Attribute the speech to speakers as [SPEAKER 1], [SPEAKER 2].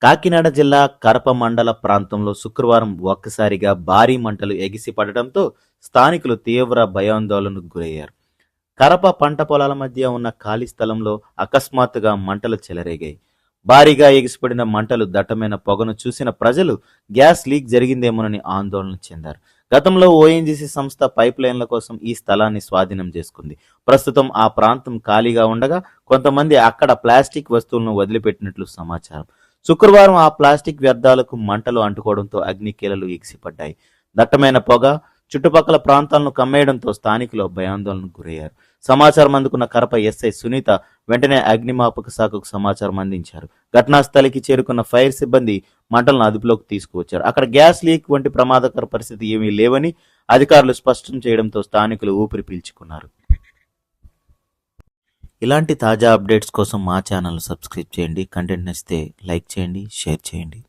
[SPEAKER 1] కాకినాడ జిల్లా కరప మండల ప్రాంతంలో శుక్రవారం ఒక్కసారిగా భారీ మంటలు ఎగిసిపడటంతో స్థానికులు తీవ్ర భయాందోళనకు గురయ్యారు. కరప పంట పొలాల మధ్య ఉన్న ఖాళీ స్థలంలో అకస్మాత్తుగా మంటలు చెలరేగాయి. భారీగా ఎగిసిపడిన మంటలు దట్టమైన పొగను చూసిన ప్రజలు గ్యాస్ లీక్ జరిగిందేమోనని ఆందోళన చెందారు. గతంలో ఓఎన్జీసీ సంస్థ పైప్ లైన్ల కోసం ఈ స్థలాన్ని స్వాధీనం చేసుకుంది. ప్రస్తుతం ఆ ప్రాంతం ఖాళీగా ఉండగా కొంతమంది అక్కడ ప్లాస్టిక్ వస్తువులను వదిలిపెట్టినట్లు సమాచారం. శుక్రవారం ఆ ప్లాస్టిక్ వ్యర్థాలకు మంటలు అంటుకోవడంతో అగ్నికీలలు ఎగిసిపడ్డాయి. దట్టమైన పొగ చుట్టుపక్కల ప్రాంతాలను కమ్మేయడంతో స్థానికులు భయాందోళనకు గురయ్యారు. సమాచారం అందుకున్న కరప ఎస్ఐ సునీత వెంటనే అగ్నిమాపక శాఖకు సమాచారం అందించారు. ఘటనా స్థలికి చేరుకున్న ఫైర్ సిబ్బంది మంటలను అదుపులోకి తీసుకువచ్చారు. అక్కడ గ్యాస్ లీక్ వంటి ప్రమాదకర పరిస్థితి ఏమీ లేవని అధికారులు స్పష్టం చేయడంతో స్థానికులు ఊపిరి పీల్చుకున్నారు. ఇలాంటి తాజా అప్డేట్స్ కోసం మా ఛానల్ సబ్స్క్రైబ్ చేయండి. కంటెంట్ నచ్చితే లైక్ చేయండి, షేర్ చేయండి.